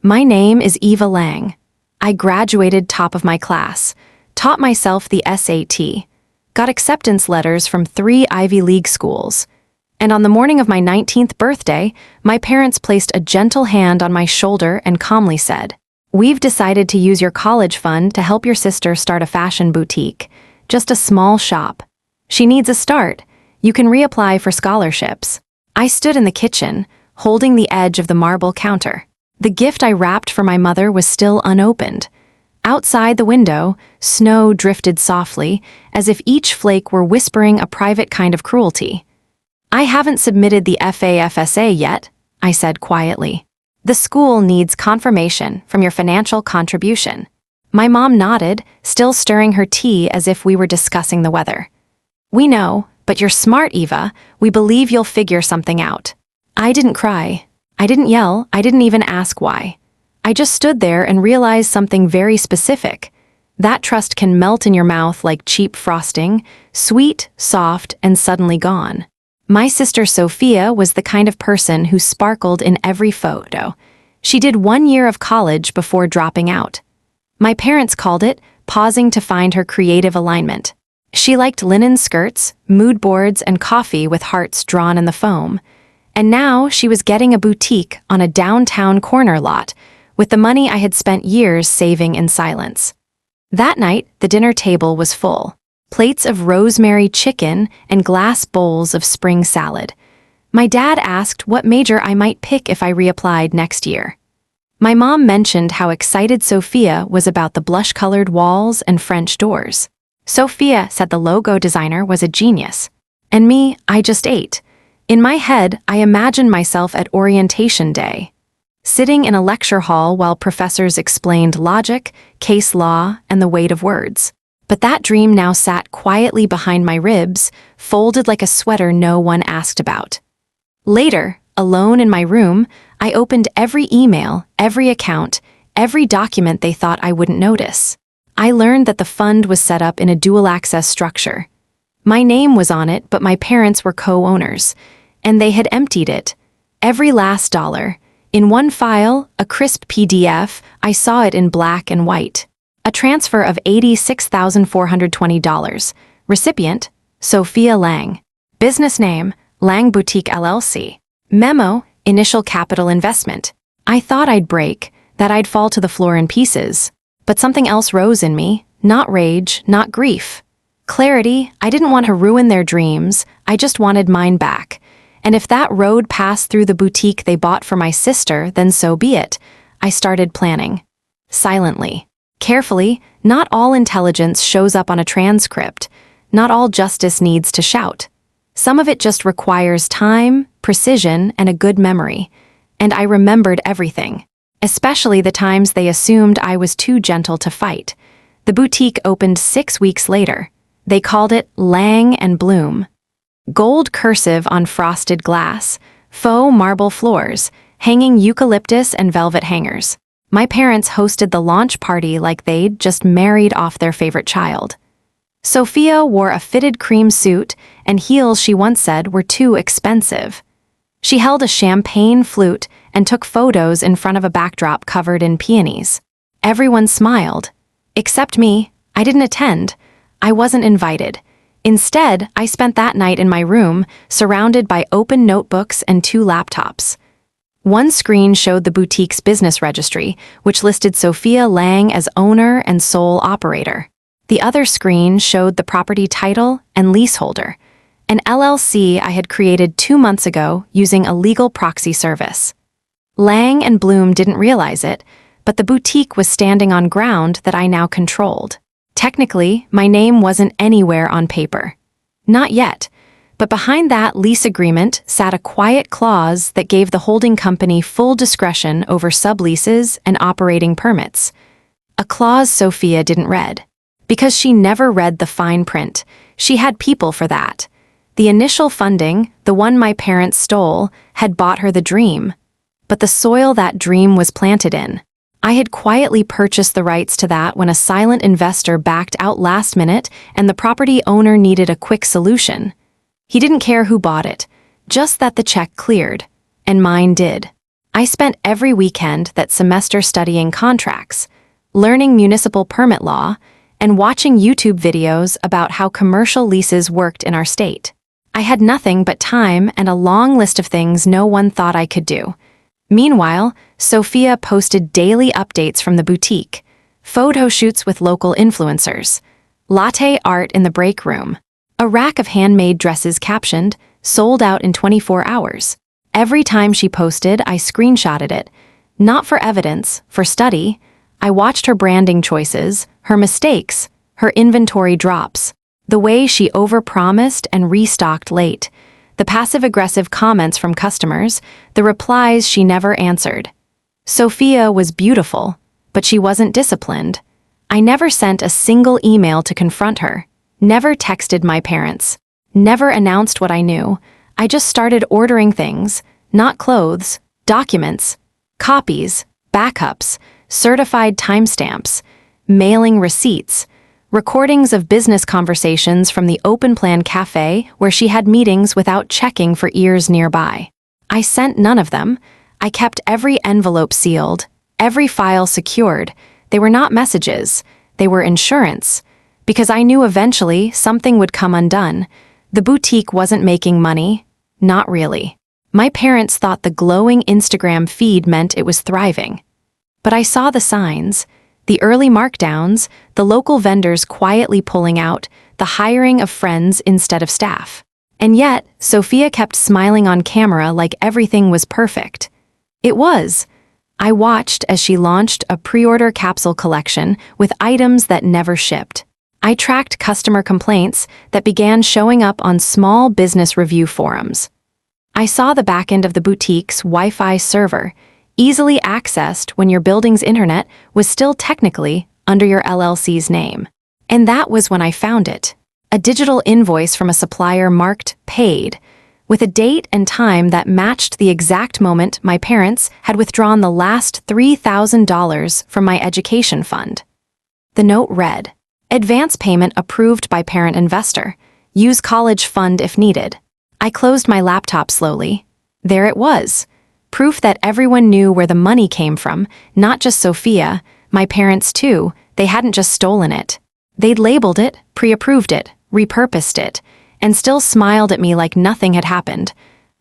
My name is Eva Lang. I graduated top of my class, taught myself the SAT, got acceptance letters from 3 Ivy League schools, and on the morning of my 19th birthday, my parents placed a gentle hand on my shoulder and calmly said, "We've decided to use your college fund to help your sister start a fashion boutique, just a small shop. She needs a start. You can reapply for scholarships." I stood in the kitchen, holding the edge of the marble counter. The gift I wrapped for my mother was still unopened. Outside the window, snow drifted softly, as if each flake were whispering a private kind of cruelty. "I haven't submitted the FAFSA yet," I said quietly. "The school needs confirmation from your financial contribution." My mom nodded, still stirring her tea as if we were discussing the weather. "We know, but you're smart, Eva. We believe you'll figure something out." I didn't cry. I didn't yell. I didn't even ask why. I just stood there and realized something very specific. That trust can melt in your mouth like cheap frosting, sweet, soft, and suddenly gone. My sister Sophia was the kind of person who sparkled in every photo. She did 1 year of college before dropping out. My parents called it pausing to find her creative alignment. She liked linen skirts, mood boards, and coffee with hearts drawn in the foam. And now she was getting a boutique on a downtown corner lot with the money I had spent years saving in silence. That night, the dinner table was full. Plates of rosemary chicken and glass bowls of spring salad. My dad asked what major I might pick if I reapplied next year. My mom mentioned how excited Sophia was about the blush-colored walls and French doors. Sophia said the logo designer was a genius. And me, I just ate. In my head, I imagined myself at orientation day, sitting in a lecture hall while professors explained logic, case law, and the weight of words. But that dream now sat quietly behind my ribs, folded like a sweater no one asked about. Later, alone in my room, I opened every email, every account, every document they thought I wouldn't notice. I learned that the fund was set up in a dual-access structure. My name was on it, but my parents were co-owners, and they had emptied it. Every last dollar. In one file, a crisp PDF, I saw it in black and white. A transfer of $86,420. Recipient, Sophia Lang. Business name, Lang Boutique LLC. Memo, initial capital investment. I thought I'd break, that I'd fall to the floor in pieces. But something else rose in me, not rage, not grief. Clarity. I didn't want to ruin their dreams, I just wanted mine back. And if that road passed through the boutique they bought for my sister, then so be it. I started planning. Silently. Carefully. Not all intelligence shows up on a transcript. Not all justice needs to shout. Some of it just requires time, precision, and a good memory. And I remembered everything. Especially the times they assumed I was too gentle to fight. The boutique opened 6 weeks later. They called it Lang and Bloom. Gold cursive on frosted glass, faux marble floors, hanging eucalyptus and velvet hangers. My parents hosted the launch party like they'd just married off their favorite child. Sophia wore a fitted cream suit and heels she once said were too expensive. She held a champagne flute and took photos in front of a backdrop covered in peonies. Everyone smiled. Except me. I didn't attend. I wasn't invited. Instead, I spent that night in my room, surrounded by open notebooks and 2 laptops. One screen showed the boutique's business registry, which listed Sophia Lang as owner and sole operator. The other screen showed the property title and leaseholder, an LLC I had created 2 months ago using a legal proxy service. Lang and Bloom didn't realize it, but the boutique was standing on ground that I now controlled. Technically, my name wasn't anywhere on paper. Not yet, but behind that lease agreement sat a quiet clause that gave the holding company full discretion over subleases and operating permits. A clause Sophia didn't read. Because she never read the fine print, she had people for that. The initial funding, the one my parents stole, had bought her the dream. But the soil that dream was planted in, I had quietly purchased the rights to that when a silent investor backed out last minute and the property owner needed a quick solution. He didn't care who bought it, just that the check cleared, and mine did. I spent every weekend that semester studying contracts, learning municipal permit law, and watching YouTube videos about how commercial leases worked in our state. I had nothing but time and a long list of things no one thought I could do. Meanwhile, Sophia posted daily updates from the boutique, photo shoots with local influencers, latte art in the break room, a rack of handmade dresses captioned, "Sold out in 24 hours." Every time she posted, I screenshotted it. Not for evidence, for study. I watched her branding choices, her mistakes, her inventory drops, the way she overpromised and restocked late, the passive-aggressive comments from customers, the replies she never answered. Sophia was beautiful, but she wasn't disciplined. I never sent a single email to confront her, never texted my parents, never announced what I knew. I just started ordering things, not clothes, documents, copies, backups, certified timestamps, mailing receipts, recordings of business conversations from the open plan cafe where she had meetings without checking for ears nearby. I sent none of them. I kept every envelope sealed, every file secured. They were not messages, they were insurance, because I knew eventually something would come undone. The boutique wasn't making money, not really. My parents thought the glowing Instagram feed meant it was thriving. But I saw the signs, the early markdowns, the local vendors quietly pulling out, the hiring of friends instead of staff. And yet, Sophia kept smiling on camera like everything was perfect. It was. I watched as she launched a pre-order capsule collection with items that never shipped. I tracked customer complaints that began showing up on small business review forums. I saw the back end of the boutique's Wi-Fi server, easily accessed when your building's internet was still technically under your LLC's name. And that was when I found it. A digital invoice from a supplier marked paid, with a date and time that matched the exact moment my parents had withdrawn the last $3,000 from my education fund. The note read, "Advance payment approved by parent investor. Use college fund if needed." I closed my laptop slowly. There it was. Proof that everyone knew where the money came from, not just Sophia, my parents too. They hadn't just stolen it. They'd labeled it, pre-approved it, repurposed it, and still smiled at me like nothing had happened.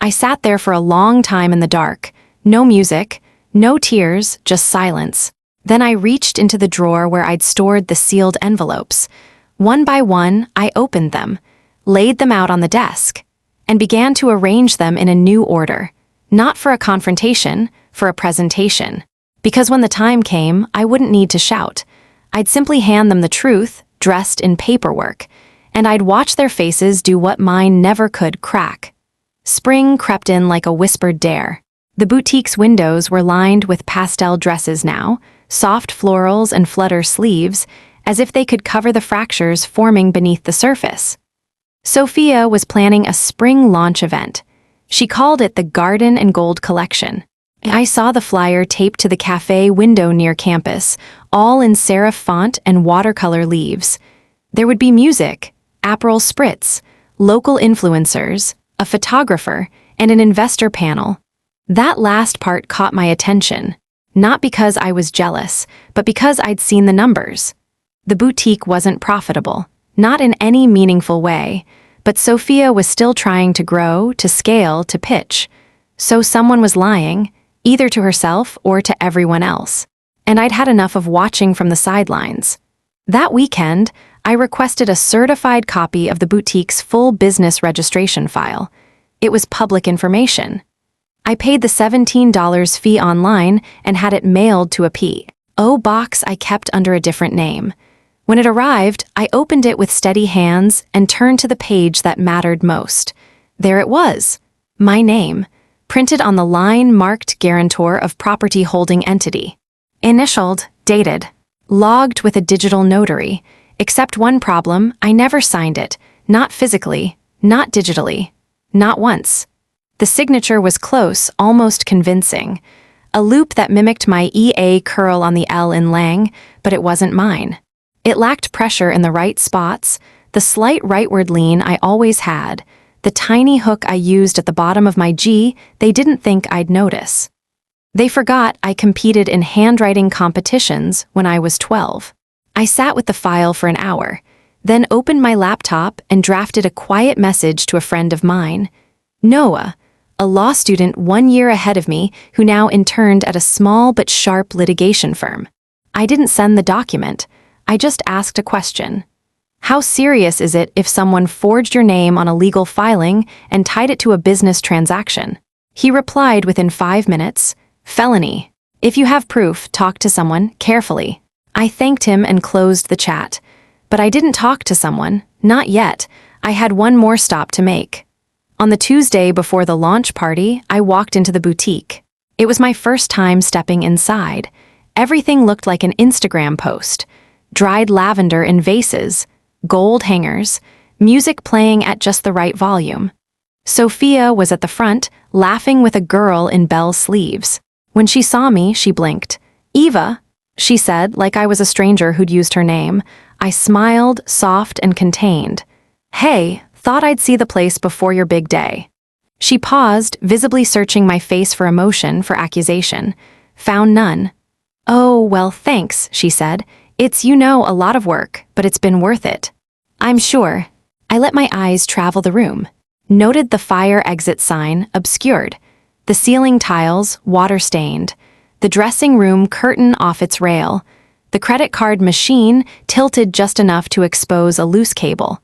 I sat there for a long time in the dark. No music, no tears, just silence. Then I reached into the drawer where I'd stored the sealed envelopes. One by one, I opened them, laid them out on the desk, and began to arrange them in a new order. Not for a confrontation, for a presentation. Because when the time came, I wouldn't need to shout. I'd simply hand them the truth, dressed in paperwork, and I'd watch their faces do what mine never could: crack. Spring crept in like a whispered dare. The boutique's windows were lined with pastel dresses now, soft florals and flutter sleeves, as if they could cover the fractures forming beneath the surface. Sophia was planning a spring launch event. She called it the Garden and Gold Collection. I saw the flyer taped to the cafe window near campus, all in serif font and watercolor leaves. There would be music, Aperol spritz, local influencers, a photographer, and an investor panel. That last part caught my attention, not because I was jealous, but because I'd seen the numbers. The boutique wasn't profitable, not in any meaningful way, but Sophia was still trying to grow, to scale, to pitch. So someone was lying, either to herself or to everyone else. And I'd had enough of watching from the sidelines. That weekend, I requested a certified copy of the boutique's full business registration file. It was public information. I paid the $17 fee online and had it mailed to a P.O. box I kept under a different name. When it arrived, I opened it with steady hands and turned to the page that mattered most. There it was, my name, printed on the line marked guarantor of property holding entity. Initialed, dated, logged with a digital notary. Except one problem: I never signed it, not physically, not digitally, not once. The signature was close, almost convincing. A loop that mimicked my EA curl on the L in Lang, but it wasn't mine. It lacked pressure in the right spots, the slight rightward lean I always had, the tiny hook I used at the bottom of my G they didn't think I'd notice. They forgot I competed in handwriting competitions when I was 12. I sat with the file for an hour, then opened my laptop and drafted a quiet message to a friend of mine, Noah, a law student 1 year ahead of me who now interned at a small but sharp litigation firm. I didn't send the document, I just asked a question. How serious is it if someone forged your name on a legal filing and tied it to a business transaction? He replied within 5 minutes, felony. If you have proof, talk to someone carefully. I thanked him and closed the chat. But I didn't talk to someone, not yet. I had one more stop to make. On the Tuesday before the launch party, I walked into the boutique. It was my first time stepping inside. Everything looked like an Instagram post. Dried lavender in vases, gold hangers, music playing at just the right volume. Sophia was at the front, laughing with a girl in bell sleeves. When she saw me, she blinked. Eva, she said, like I was a stranger who'd used her name. I smiled, soft and contained. Hey, thought I'd see the place before your big day. She paused, visibly searching my face for emotion, for accusation. Found none. Oh, well, thanks, she said. It's, a lot of work, but it's been worth it. I'm sure. I let my eyes travel the room. Noted the fire exit sign, obscured. The ceiling tiles, water-stained. The dressing room curtain off its rail. The credit card machine tilted just enough to expose a loose cable.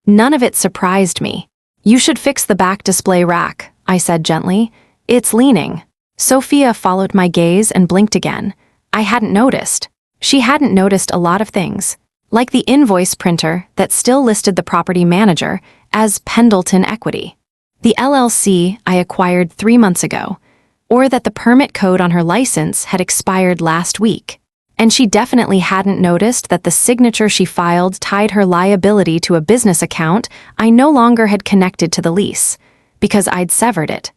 None of it surprised me. You should fix the back display rack, I said gently. It's leaning. Sophia followed my gaze and blinked again. I hadn't noticed. She hadn't noticed a lot of things. Like the invoice printer that still listed the property manager as Pendleton Equity. The LLC I acquired 3 months ago. Or that the permit code on her license had expired last week. And she definitely hadn't noticed that the signature she filed tied her liability to a business account I no longer had connected to the lease, because I'd severed it.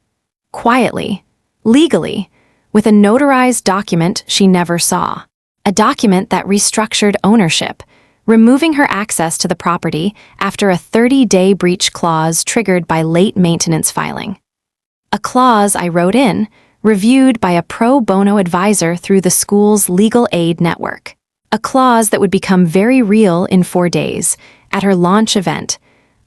Quietly, legally, with a notarized document she never saw. A document that restructured ownership, removing her access to the property after a 30-day breach clause triggered by late maintenance filing. A clause I wrote in, reviewed by a pro bono advisor through the school's legal aid network. A clause that would become very real in 4 days, at her launch event.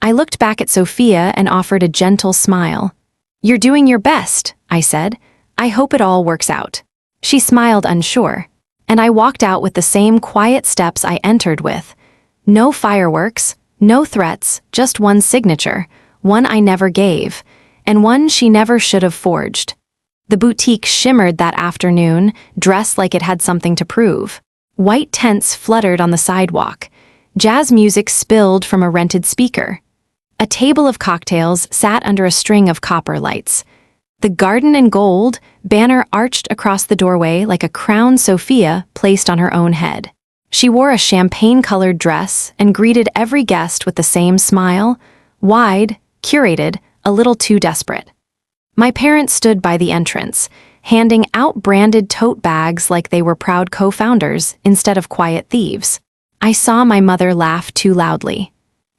I looked back at Sophia and offered a gentle smile. You're doing your best, I said. I hope it all works out. She smiled unsure, and I walked out with the same quiet steps I entered with. No fireworks, no threats, just one signature, one I never gave, and one she never should have forged. The boutique shimmered that afternoon, dressed like it had something to prove. White tents fluttered on the sidewalk. Jazz music spilled from a rented speaker. A table of cocktails sat under a string of copper lights. The Garden and Gold banner arched across the doorway like a crown Sophia placed on her own head. She wore a champagne-colored dress and greeted every guest with the same smile, wide, curated, a little too desperate. My parents stood by the entrance, handing out branded tote bags like they were proud co-founders instead of quiet thieves. I saw my mother laugh too loudly.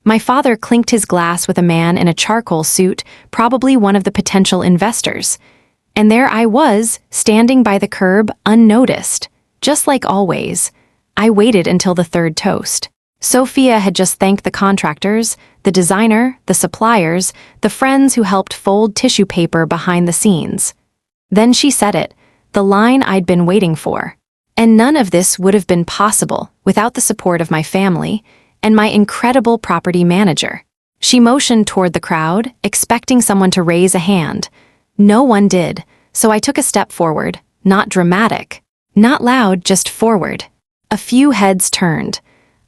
My father clinked his glass with a man in a charcoal suit, probably one of the potential investors. And there I was, standing by the curb, unnoticed. Just like always, I waited until the third toast. Sophia had just thanked the contractors, the designer, the suppliers, the friends who helped fold tissue paper behind the scenes. Then she said it, the line I'd been waiting for. And none of this would have been possible without the support of my family and my incredible property manager. She motioned toward the crowd, expecting someone to raise a hand. No one did, so I took a step forward, not dramatic, not loud, just forward. A few heads turned.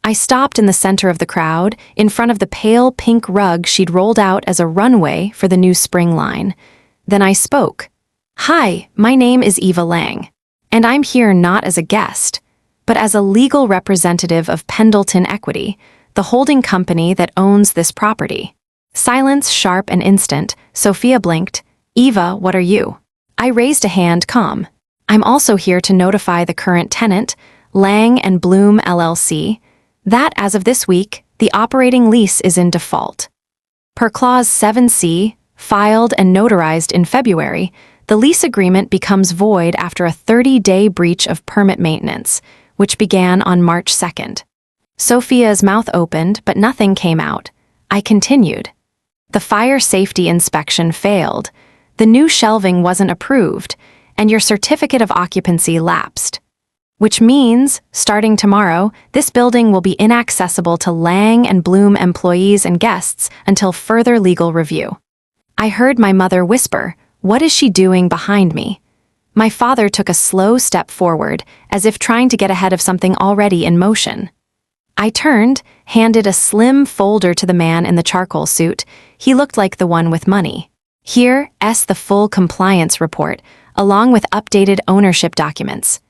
I stopped in the center of the crowd, in front of the pale pink rug she'd rolled out as a runway for the new spring line. Then I spoke. Hi, my name is Eva Lang, and I'm here not as a guest, but as a legal representative of Pendleton Equity, the holding company that owns this property. Silence sharp and instant, Sophia blinked. Eva, what are you? I raised a hand, calm. I'm also here to notify the current tenant, Lang and Bloom LLC, that as of this week, the operating lease is in default. Per Clause 7C, filed and notarized in February, The lease agreement becomes void after a 30-day breach of permit maintenance, which began on March 2nd. Sophia's mouth opened, but nothing came out. I continued. The fire safety inspection failed, the new shelving wasn't approved, and your certificate of occupancy lapsed. Which means, starting tomorrow, this building will be inaccessible to Lang and Bloom employees and guests until further legal review. I heard my mother whisper, "What is she doing behind me?" My father took a slow step forward, as if trying to get ahead of something already in motion. I turned, handed a slim folder to the man in the charcoal suit. He looked like the one with money. Here's the full compliance report, along with updated ownership documents.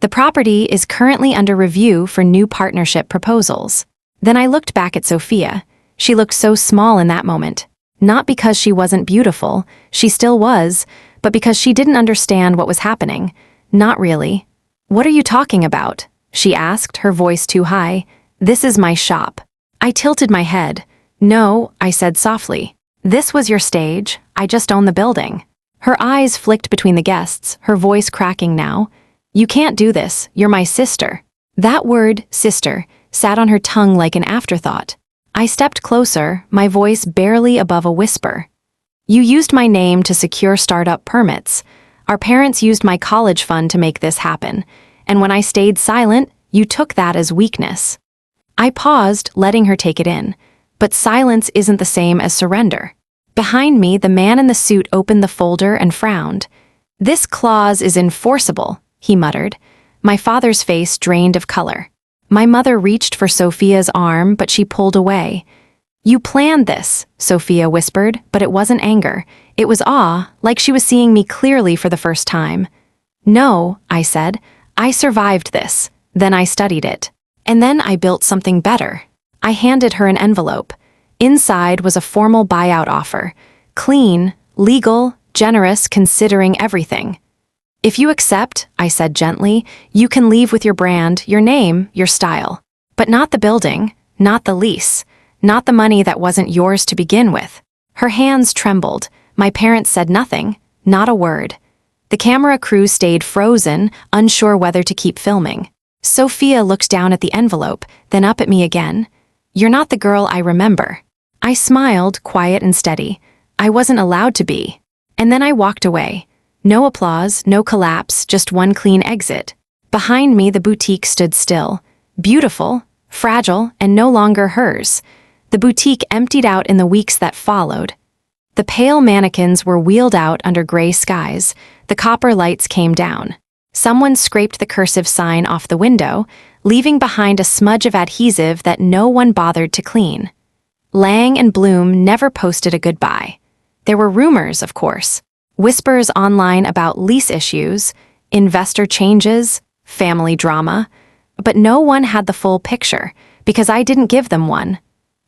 The property is currently under review for new partnership proposals. Then I looked back at Sophia. She looked so small in that moment. Not because she wasn't beautiful, she still was, but because she didn't understand what was happening. Not really. "What are you talking about?" she asked, her voice too high. "This is my shop." I tilted my head. "No," I said softly. "This was your stage. I just own the building." Her eyes flicked between the guests, her voice cracking now. "You can't do this. You're my sister." That word, sister, sat on her tongue like an afterthought. I stepped closer, my voice barely above a whisper. "You used my name to secure startup permits. Our parents used my college fund to make this happen. And when I stayed silent, you took that as weakness." I paused, letting her take it in. But silence isn't the same as surrender. Behind me, the man in the suit opened the folder and frowned. "This clause is enforceable," he muttered. My father's face drained of color. My mother reached for Sophia's arm, but she pulled away. "You planned this," Sophia whispered, but it wasn't anger. It was awe, like she was seeing me clearly for the first time. "No," I said. "I survived this. Then I studied it. And then I built something better." I handed her an envelope. Inside was a formal buyout offer. Clean, legal, generous considering everything. "If you accept," I said gently, "you can leave with your brand, your name, your style. But not the building, not the lease, not the money that wasn't yours to begin with." Her hands trembled. My parents said nothing, not a word. The camera crew stayed frozen, unsure whether to keep filming. Sophia looked down at the envelope, then up at me again. "You're not the girl I remember." I smiled, quiet and steady. I wasn't allowed to be. And then I walked away. No applause, no collapse, just one clean exit. Behind me, the boutique stood still. Beautiful, fragile, and no longer hers. The boutique emptied out in the weeks that followed. The pale mannequins were wheeled out under gray skies. The copper lights came down. Someone scraped the cursive sign off the window, leaving behind a smudge of adhesive that no one bothered to clean. Lang and Bloom never posted a goodbye. There were rumors, of course. Whispers online about lease issues, investor changes, family drama. But no one had the full picture, because I didn't give them one.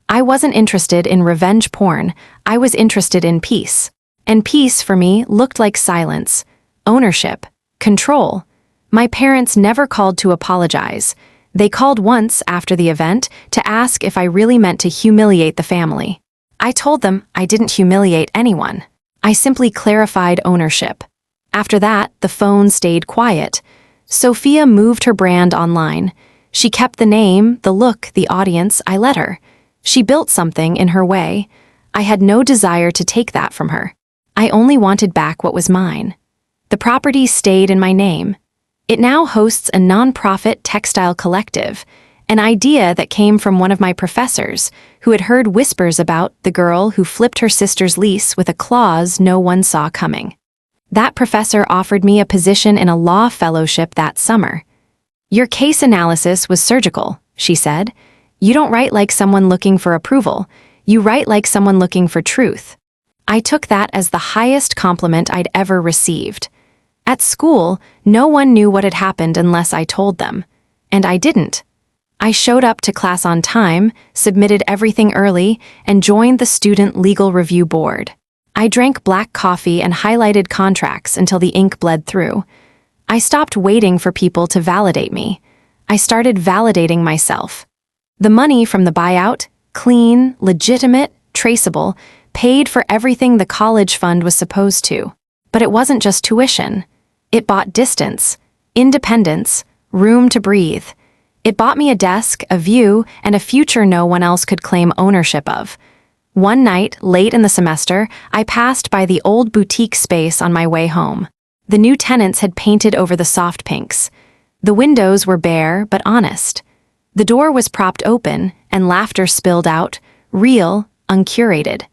I wasn't interested in revenge porn, I was interested in peace. And peace, for me, looked like silence, ownership, control. My parents never called to apologize. They called once after the event to ask if I really meant to humiliate the family. I told them I didn't humiliate anyone. I simply clarified ownership. After that, the phone stayed quiet. Sophia moved her brand online. She kept the name, the look, the audience. I let her. She built something in her way. I had no desire to take that from her. I only wanted back what was mine. The property stayed in my name. It now hosts a nonprofit textile collective, an idea that came from one of my professors who had heard whispers about the girl who flipped her sister's lease with a clause no one saw coming. That professor offered me a position in a law fellowship that summer. "Your case analysis was surgical," she said. "You don't write like someone looking for approval. You write like someone looking for truth." I took that as the highest compliment I'd ever received. At school, no one knew what had happened unless I told them. And I didn't. I showed up to class on time, submitted everything early, and joined the Student Legal Review Board. I drank black coffee and highlighted contracts until the ink bled through. I stopped waiting for people to validate me. I started validating myself. The money from the buyout, clean, legitimate, traceable, paid for everything the college fund was supposed to. But it wasn't just tuition. It bought distance, independence, room to breathe. It bought me a desk, a view, and a future no one else could claim ownership of. One night, late in the semester, I passed by the old boutique space on my way home. The new tenants had painted over the soft pinks. The windows were bare but honest. The door was propped open, and laughter spilled out, real, uncurated.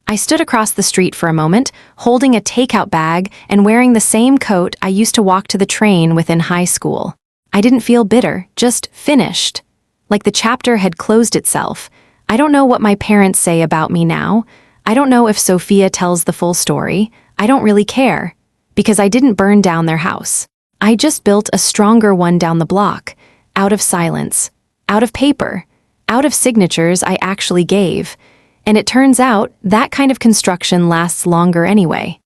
I stood across the street for a moment, holding a takeout bag and wearing the same coat I used to walk to the train with in high school. I didn't feel bitter, just finished. Like the chapter had closed itself. I don't know what my parents say about me now. I don't know if Sophia tells the full story. I don't really care. Because I didn't burn down their house. I just built a stronger one down the block, out of silence, out of paper, out of signatures I actually gave. And it turns out that kind of construction lasts longer anyway.